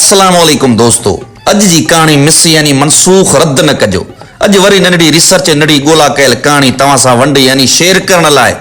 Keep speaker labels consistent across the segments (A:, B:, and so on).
A: अस्सलाम वालेकुम दोस्तों। अज जी कहानी मिस यानी मनसूख रद्द न कजो। अज वरी नंढड़ी रिसर्च नंढड़ी गोला कयल कहानी तवां सां वंडी यानी शेयर करण लाइ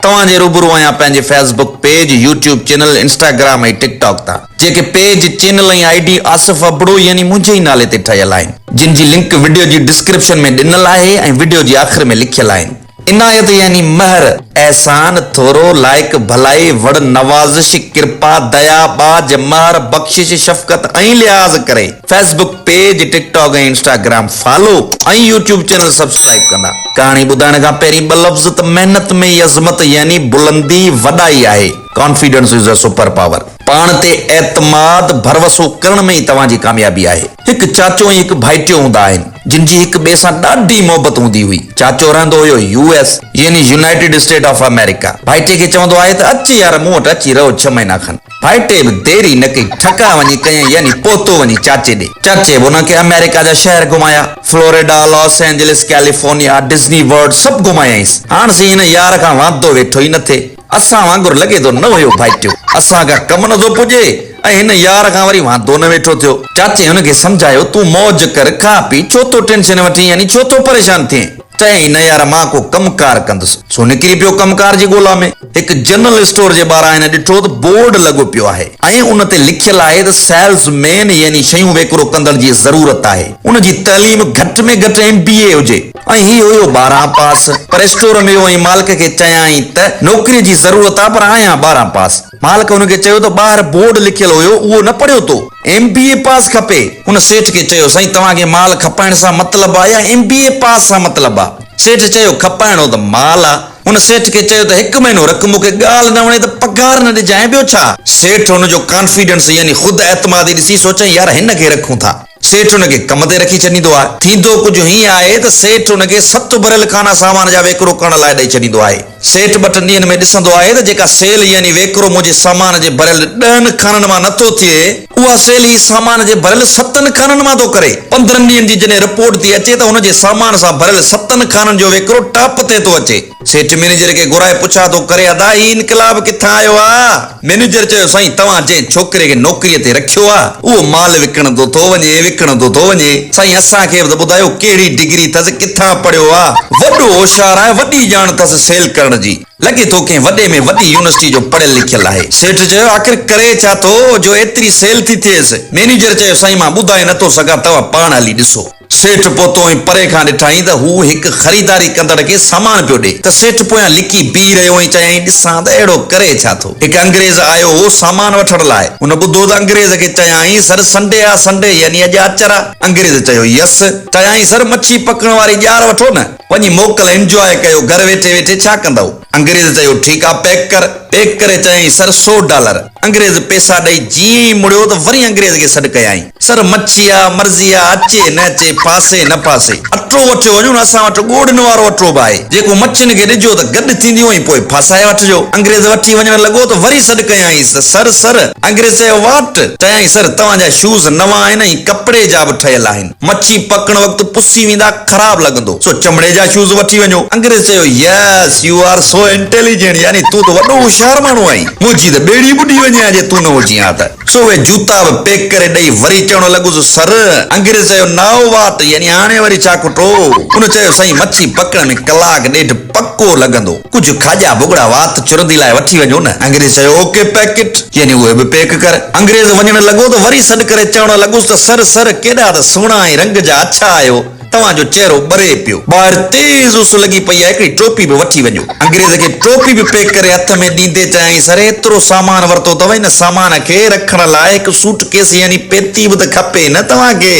A: तवां जे रूबरू आहियां पंहिंजे Facebook page, YouTube channel, Instagram ऐं टिकटॉक तां। जेके पेज, चैनल ऐं आईडी आसिफ अबड़ो यानी मुंहिंजे ई नाले ते ठहियल आहिनि, जिन जी लिंक वीडियो जी डिस्क्रिप्शन में ॾिनल आहे ऐं वीडियो जी आख़िर में लिखियल आहिनि। इनायत यानी महर, एहसान, थोरो, लाइक, भलाई, वड़, नवाज़िश, कृपा, दया, बाज, महर, बख्शिश, शफ़क़त ऐं लिहाज़ करे फेसबुक पेज, टिकटॉक ऐं इंस्टाग्राम फॉलो ऐं यूट्यूब चैनल सब्सक्राइब कंदा। कहानी ॿुधाइण खां पहिरीं ॿ लफ़्ज़ त मेहनत में ई अज़मत यानी बुलंदी वॾाई आहे। Confidence is a super power. पाण ते एतमाद भरवसो करण में ई तव्हांजी कामयाबी आहे। हिकु चाचो ऐं हिकु भाइटियो हूंदा आहिनि, जिन जी हिक ॿिए सां ॾाढी मोहबत हूंदी हुई। चाचो रहंदो हुयो यूएस यानी यूनाइटेड स्टेट ऑफ अमेरिका। भाइटे खे चवंदो आहे त अच यार मूं वटि अची रहो 6 महीना खनि। भाइटे बि देरी न कई, ठका वञी कयईं यानी पहुतो वञी चाचे ॾे। चाचे बि हुनखे अमेरिका जा शहर घुमाया, Florida, Los Angeles, California, Disney world सभु घुमायईंसि। हाणे सी हिन यार खां वांदो वेठो ई न थिए। असां वांगुरु लॻे थो न हुयो भाइटियो, असां खां कमु नथो पुॼे ऐं हिन यार खां वरी वांदो न वेठो थियो। चाचे हुनखे सम्झायो, तूं मौज कर, खा पी, छो तो टेंशन वठी यानी छो तो परेशान थिए। चयईं न यार मां को कमकार कंदुसि। सो निकिरी पियो कमकार जी ॻोल्हा में। हिकु जनरल स्टोर जे ॿाहिरां हिन ॾिठो त बोर्ड लॻो पियो आहे ऐं उन ते लिखियल आहे त सेल्समैन यानी शयूं वेकिरो कंदड़ जी ज़रूरत आहे। उन जी तइलीम घटि में घटि MBA हुजे ऐं हीउ हुयो 12 पास। पर स्टोर में वियो ऐं मालिक खे चयाईं त नौकरीअ जी ज़रूरत आहे पर आहियां 12 पास। मालिक हुनखे चयो त ॿाहिरि बोर्ड लिखियल हुयो, उहो न पढ़ियो तो, MBA पास खपे। हुन सेठ खे चयो, साईं तव्हांखे माल खपाइण सां मतिलबु आहे या MBA पास सां मतिलबु आहे? सेठ चयो खपाइणो त माल आहे। हुन सेठ खे चयो त 1 महीनो रख, मूंखे ॻाल्हि न वणे त पगार न ॾिजांइ, ॿियो छा। सेठ हुनजो कॉन्फिडेंस यानी ख़ुदि एतमादी ॾिसी सोचई यार हिन खे रखूं था। सेठ हुनखे कम ते रखी छॾींदो आहे। थींदो कुझु हीअं आहे त सेठ हुनखे 7 भरियल खाना सामान जा वेकिरो करण लाइ ॾेई छॾींदो आहे। सेठ 2-3 ॾींहंनि में ॾिसंदो आहे त जेका सेल यानी वेकिरो मुंहिंजे सामान जे भरियल 10 खाननि मां नथो थिए, उहा सेल ई सामान जे भरियल 7 खाननि मां थो करे। 15 ॾींहंनि जी जॾहिं रिपोर्ट थी अचे त हुनजे सामान सां भरियल 7 खाननि जो वेकिरो टॉप ते थो अचे। सेठ मैनेजर खे घुराए पुछा थो करे, अदा ही इनकलाब किथां आयो आहे? मैनेजर चयो, साईं तव्हां जंहिं छोकिरे खे नौकरीअ ते रखियो आहे उहो माल विकणंदो थो वञे। साईं असांखे बि ॿुधायो कहिड़ी डिग्री अथसि, किथां पढ़ियो आहे? वॾो होशियार आहे, वॾी ॼाण अथसि सेल करण जी। लॻे थो कंहिं वॾे में वॾी यूनिवर्सिटी जो पढ़ियल लिखियल आहे। सेठ चयो, आख़िर करे छा थो जो एतिरी सेल थी थिएसि? मैनेजर चयो, साईं मां ॿुधाए नथो सघां, तव्हां पाण हली ॾिसो। सेठ पहुतो ऐं परे खां ॾिठाई त हू हिकु ख़रीदारी कंदड़ खे सामान पियो ॾे। त सेठ पोयां लिकी बीह रहियो ऐं चयईं, ॾिसां त अहिड़ो करे छा थो। हिकु अंग्रेज़ आयो हो सामान वठण लाइ। हुन ॿुधो त अंग्रेज़ खे चयाईं, सर संडे आहे, संडे यानी अॼु आचर आहे। अंग्रेज़ चयो यस। चयाईं, सर मच्छी पकड़ वारी ॼार वठो न, वञी मोकल एंजॉय कयो, घर वेठे वेठे छा कंदव? अंग्रेज़ चयो ठीकु आहे, पैक कर। पैक करे चयईं, सर $100। अंग्रेज़ पैसा ॾेई जीअं ई मुड़ियो त वरी अंग्रेज़ खे सॾु कयाईं, सर मच्छी आहे, मर्ज़ी आहे, अचे न अचे, फासे न फासे, अटो वठियो वञो न, असां वटि ॻोड़नि वारो अटो बि आहे, जेको मच्छियुनि खे ॾिजो त गॾु थींदियूं ऐं पोइ फासाए वठिजो। अंग्रेज़ वठी वञण लॻो त वरी सॾु कयाईंसि, सर। अंग्रेज़ चयो वाट? चयाईं, सर तव्हांजा शूज़ नवां आहिनि ऐं कपिड़े जा बि ठहियल आहिनि, मच्छी पकड़ वक़्तु पुसी वेंदा, ख़राब लॻंदो, सो चमड़े जा शूज़ वठी वञो। अंग्रेज़ चयो yes you are so intelligent, यानी तूं त वॾो होशियार माण्हू आहीं, मुंहिंजी त ॿेड़ी ॿुॾी वञे जे तूं न हुजी हा त। सो उहे जूता बि पैक करे ॾेई वरी चवण लॻुसि सर। अंग्रेज़ चयो नाओ वाट, यानी हाणे वरी छा खुटो? हुन चयो, साईं मच्छी पकड़ में 1 कलाक ॾेढ पक्को लॻंदो, कुझु खाजा भुॻड़ा वात चुरंदी लाइ वठी वञो न। अंग्रेज़ चयो ओके पैकेट, यानी उहे बि पैक कर। अंग्रेज़ वञण लॻो त वरी सॾु करे चवण लॻुसि त सर केॾा त सुहिणा ऐं रंग जा अच्छा आहियो, तव्हांजो चेहरो ॿरे पियो। ॿाहिरि तेज़ उस लॻी पई आहे, हिकिड़ी टोपी बि वठी वञो। अंग्रेज़ खे टोपी बि पैक करे हथ में ॾींदे चयाईं, सर एतिरो सामान वरितो अथव, हिन सामान खे रखण लाइ हिकु सूटकेस यानी पेती बि त खपे न तव्हांखे।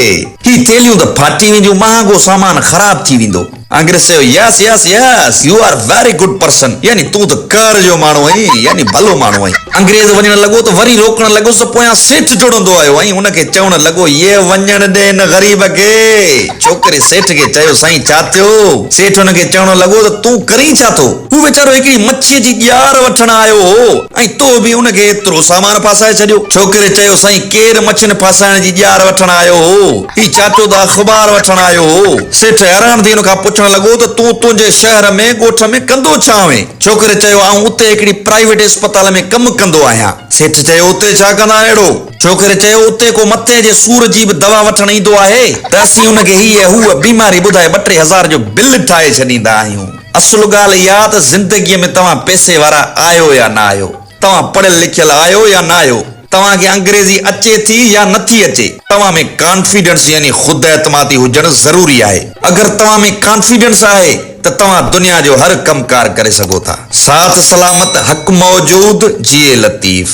A: ही थेलियूं त फाटी वेंदियूं, महांगो सामान ख़राब थी वेंदो। अंग्रेज़ चयो yes you are very good person, यानी तूं त कर जो माण्हू आहीं, यानी भलो माण्हू आहीं। अंग्रेज़ वञण लॻो त वरी रोकण लॻुसि, पोयां सेठ जुड़ंदो आयो ऐं हुनखे चवण लॻो, ये वञण ॾे न ग़रीब खे। छोकिरे सेठ खे चयो, साईं छा थियो? सेठ हुनखे चवण लॻो त तूं करी छा थो? हू वीचारो हिकिड़ी मच्छीअ जी ॼार वठण आयो हो ऐं तो बि हुनखे एतिरो सामान फासाए छॾियो। छोकिरे चयो, साईं केरु मच्छियुनि फासाइण जी ॼार वठण आयो हो? ही चाचो दा अखबार वठण आयो हो। सेठ हैरान थी हुन खां पुछण लॻो त तूं तुंहिंजे शहर में ॻोठ में कंदो छा आहीं? छोकिरे चयो आऊं उते हिकिड़ी प्राइवेट अस्पताल में कमु कंदो आहियां। सेठ चयो उते छा कंदा अहिड़ो? छोकिरे चयो उते को मथे जे सूर जी बि दवा वठण ईंदो आहे त असीं हुनखे हीअ हूअ बीमारी ॿुधाए 2-3 हज़ार जो बिल ठाहे छॾींदा आहियूं। असुल ॻाल्हि इहा त ज़िंदगीअ में तव्हां पैसे वारा आहियो या न आहियो, तव्हां पढ़ियल लिखियल आहियो या न आहियो, तव्हांखे अंग्रेजी अचे थी या नथी अचे, तव्हां में कॉन्फिडेंस यानी ख़ुदि एतमादी हुजणु ज़रूरी आहे। अगरि तव्हां में कॉन्फिडेंस आहे त तव्हां दुनिया जो हर कमकार करे सघो था। साथ सलामत हक़ मौजूद जिए लतीफ़।